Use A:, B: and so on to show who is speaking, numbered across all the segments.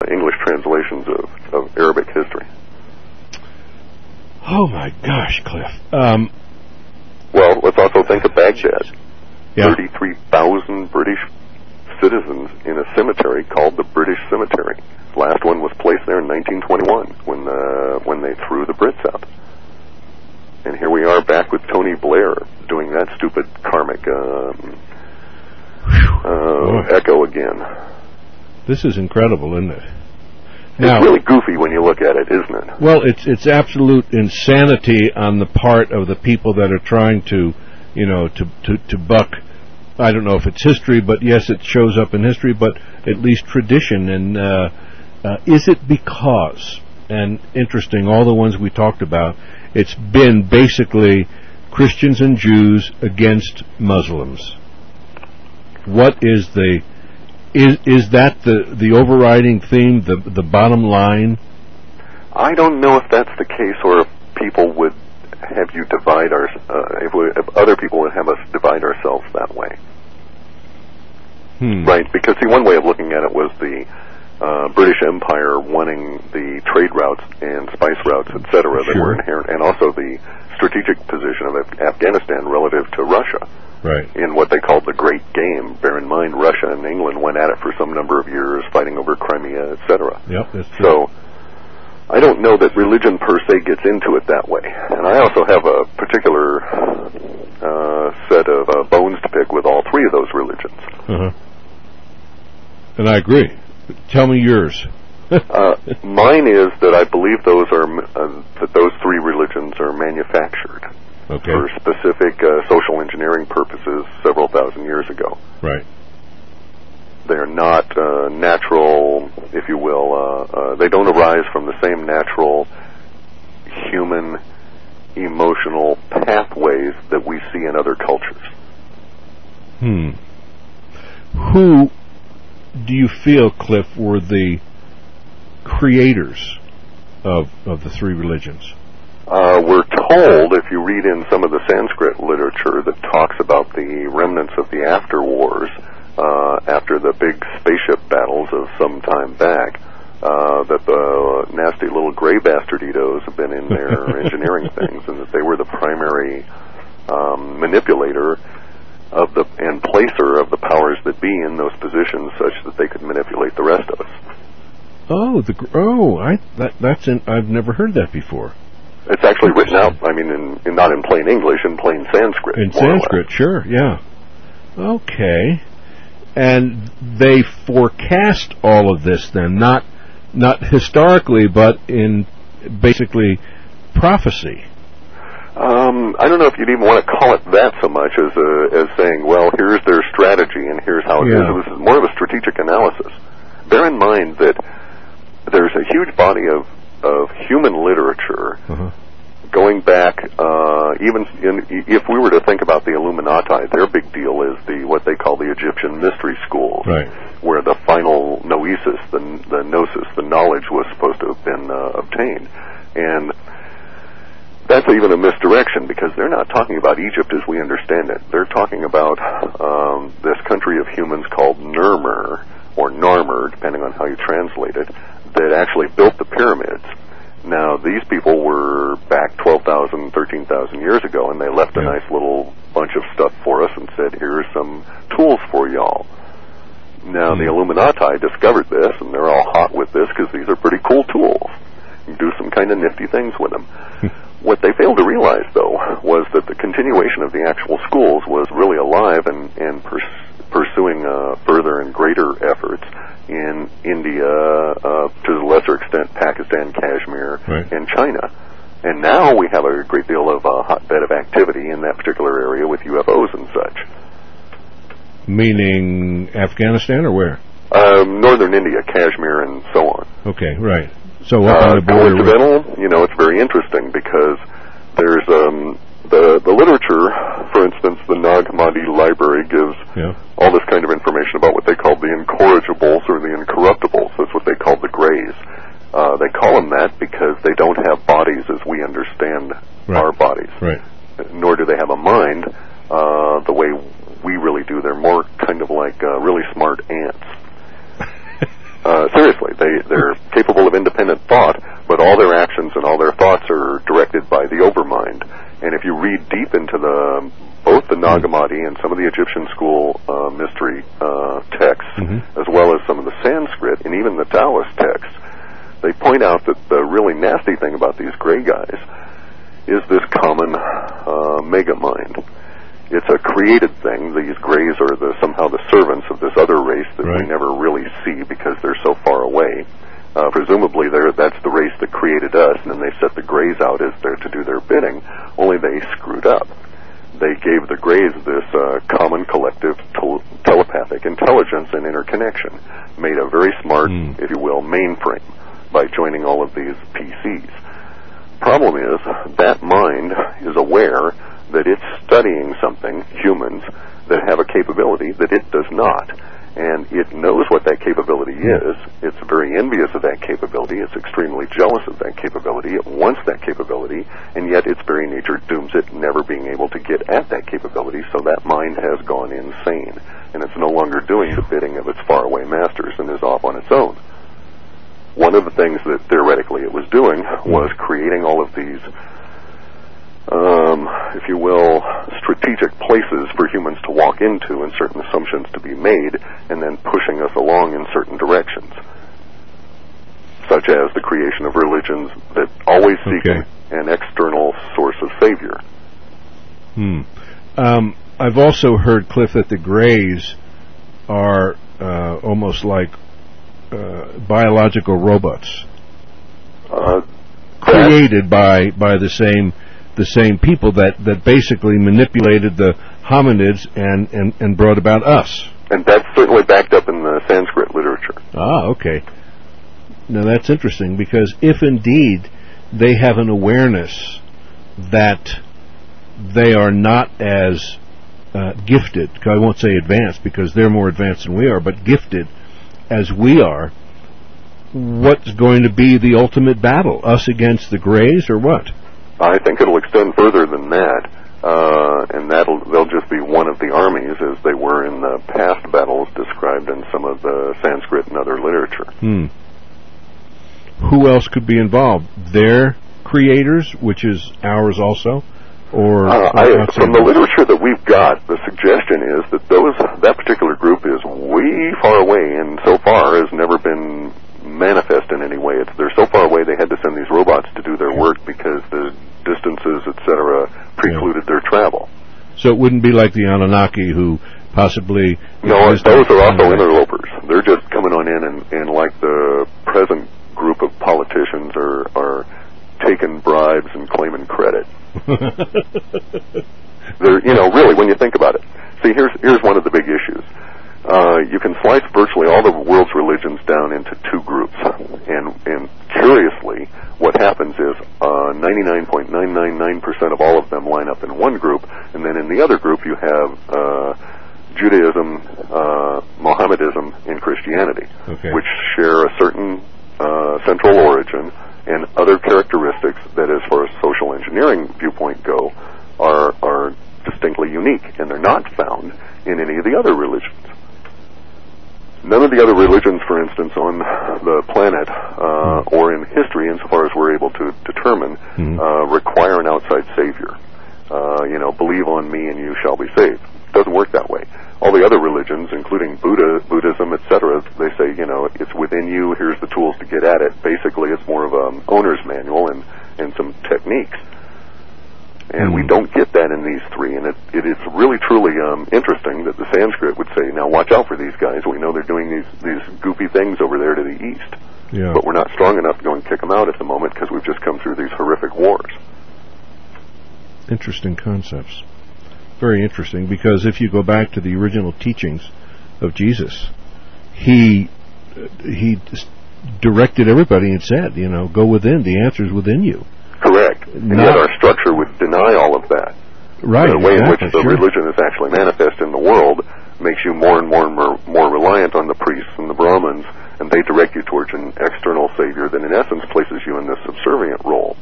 A: English translations of Arabic history.
B: Oh my gosh, Cliff.
A: Well, let's also think of Baghdad.
B: Yeah.
A: 33,000 British citizens in a cemetery called the British Cemetery. The last one was placed there in 1921 when they threw the Brits out. And here we are back with Tony Blair doing that stupid karmic echo again.
B: This is incredible, isn't it?
A: It's really goofy when you look at it, isn't it?
B: Well, it's absolute insanity on the part of the people that are trying to, to buck. I don't know if it's history, but yes, it shows up in history, but at least tradition. And is it because, and interesting, all the ones we talked about, it's been basically Christians and Jews against Muslims. What is the... Is that the overriding theme, the bottom line?
A: I don't know if that's the case, or if people would have you divide if other people would have us divide ourselves that way. Right? Because see, one way of looking at it was the British Empire wanting the trade routes and spice routes, etc., that were inherent, and also the strategic position of Afghanistan relative to Russia.
B: Right.
A: In what they called the Great Game. Bear in mind, Russia and England went at it for some number of years, fighting over Crimea, etc.
B: Yep, that's true.
A: So, I don't know that religion per se gets into it that way. And I also have a particular set of bones to pick with all three of those religions.
B: Uh-huh. And I agree. Tell me yours.
A: Mine is that I believe that those three religions are manufactured.
B: Okay.
A: For specific social engineering purposes several thousand years ago.
B: Right.
A: They're not natural, if you will. They don't arise from the same natural human emotional pathways that we see in other cultures.
B: Who do you feel, Cliff, were the creators of the three religions?
A: We're told, if you read in some of the Sanskrit literature that talks about the remnants of the after wars, after the big spaceship battles of some time back, that the nasty little gray bastarditos have been in there engineering things, and that they were the primary manipulator of and placer of the powers that be in those positions, such that they could manipulate the rest of us. I've never heard that before. It's actually written out, I mean, not in plain English, in plain Sanskrit.
B: In Sanskrit, sure, yeah. Okay. And they forecast all of this then, not historically, but in basically prophecy.
A: I don't know if you'd even want to call it that so much as saying, well, here's their strategy and here's how it is. This is more of a strategic analysis. Bear in mind that there's a huge body of human literature going back, if we were to think about the Illuminati, their big deal is what they call the Egyptian mystery schools, where the final noesis, the gnosis, the knowledge was supposed to have been obtained. And that's even a misdirection, because they're not talking about Egypt as we understand it. They're talking about this country of humans called Nermer, or Narmer, depending on how you translate it, that actually built the pyramids. Now, these people were back 12,000, 13,000 years ago, and they left a nice little bunch of stuff for us and said, here's some tools for y'all. Now, the Illuminati discovered this, and they're all hot with this because these are pretty cool tools. You can do some kind of nifty things with them. What they failed to realize, though, was that the continuation of the actual schools was really alive and pursuing further and greater efforts in India, to a lesser extent Pakistan, Kashmir, and China. And now we have a great deal of hotbed of activity in that particular area with UFOs and such.
B: Meaning Afghanistan, or where?
A: Northern India, Kashmir, and so on.
B: Okay, right. So up on the border.
A: Coincidental, it's very interesting because there's the literature, for instance, the Nag Hammadi library gives all this kind of information about what they call the incorrigibles or the incorruptibles. That's what they call the Greys. They call them that because they don't have bodies as we understand our bodies. Nor do they have a mind the way we really do. They're more kind of like really smart ants. Seriously, they're in the Taoist texts, they point out that the really nasty thing about these gray guys is this common mega mind. It's a created thing. These grays are somehow the servants of this other race that we never really see because they're so far away. Presumably that's the race that created us, and then they set the grays out as there to do their bidding, only they screwed up. They gave the grays this common collective telepathic intelligence and interconnection, made a very smart, if you will, mainframe by joining all of these PCs. Problem is, that mind is aware that it's studying something, humans, that have a capability that it does not. And it knows what that capability is. It's very envious of that capability. It's extremely jealous of that capability. It wants that capability, and yet its very nature dooms it never being able to get at that capability, so that mind has gone insane. And it's no longer doing the bidding of its faraway masters and is off on its own. One of the things that theoretically it was doing was creating all of these if you will, strategic places for humans to walk into and certain assumptions to be made, and then pushing us along in certain directions, such as the creation of religions that always seek an external source of savior.
B: I've also heard, Cliff, that the Greys are almost like biological robots, created by the same people that basically manipulated the hominids and brought about us.
A: And that's certainly backed up in the Sanskrit literature.
B: Ah, okay. Now that's interesting, because if indeed they have an awareness that they are not as gifted, I won't say advanced because they're more advanced than we are, but gifted as we are, what's going to be the ultimate battle? Us against the Greys, or what?
A: I think it'll extend further than that, and they'll just be one of the armies as they were in the past battles described in some of the Sanskrit and other literature.
B: Who else could be involved? Their creators, which is ours also? Or
A: from the literature that we've got, the suggestion is that that particular group is way far away, and so far has never been manifest in any way. They're so far away they had to send these robots to do their work because the distances, etc., precluded their travel.
B: So it wouldn't be like the Anunnaki who possibly...
A: No, those are also interlopers. They're just coming on in and like the present group of politicians are taking bribes and claiming credit. They're, really, when you think about it. See, here's one of the big issues. You can slice virtually all the world's religions down into two groups, and curiously, what happens is 99.999% of all of them line up in one group, and then in the other group you have Judaism, Mohammedism, and Christianity, which share a certain central origin and other characteristics that, as far as social engineering viewpoint go, are distinctly unique, and they're not found in any of the other religions. None of the other religions, for instance, on the planet or in history, insofar as we're able to determine, require an outside savior. Believe on me and you shall be saved. It doesn't work that way. All the other religions, including Buddhism, etc., they say, it's within you, here's the tools to get at it. Basically, it's more of an owner's manual and some techniques. And we don't get that in these three, and it is really, truly interesting that the Sanskrit would say, now watch out for these guys. We know they're doing these goofy things over there to the east. But we're not strong enough to go and kick them out at the moment because we've just come through these horrific wars.
B: Interesting concepts. Very interesting, because if you go back to the original teachings of Jesus, he directed everybody and said, go within. The answer's within you.
A: Correct. And yet our structure would deny all of that.
B: Right.
A: The way in which the religion is actually manifest in the world makes you more and more reliant on the priests and the Brahmins, and they direct you towards an external savior that in essence places you in this subservient role.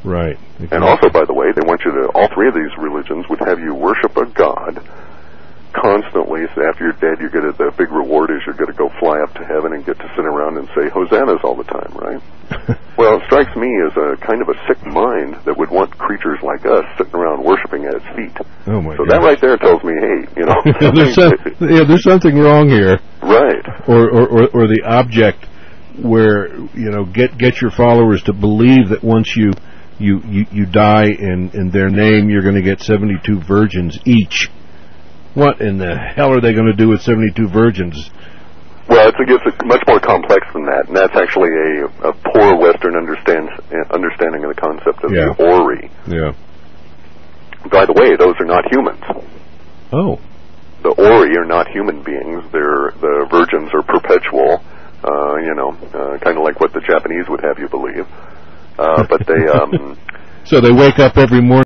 B: Right. Exactly.
A: And also, by the way, they want you to, all three of these religions would have you worship a god constantly, so after you're dead, the big reward is you're going to go fly up to heaven and get to sit around and say hosannas all the time, right? Well, it strikes me as a kind of a sick mind that would want creatures like us sitting around worshiping at its feet.
B: Oh my!
A: So that right there tells me, hey,
B: there's something wrong here,
A: right?
B: Or the object where get your followers to believe that once you die in their name, you're going to get 72 virgins each. What in the hell are they going to do with 72 virgins?
A: Well, it's much more complex than that, and that's actually a poor Western understanding of the concept of the Ori.
B: Yeah.
A: By the way, those are not humans.
B: Oh.
A: The Ori are not human beings. The virgins are perpetual, kind of like what the Japanese would have you believe. But they...
B: So they wake up every morning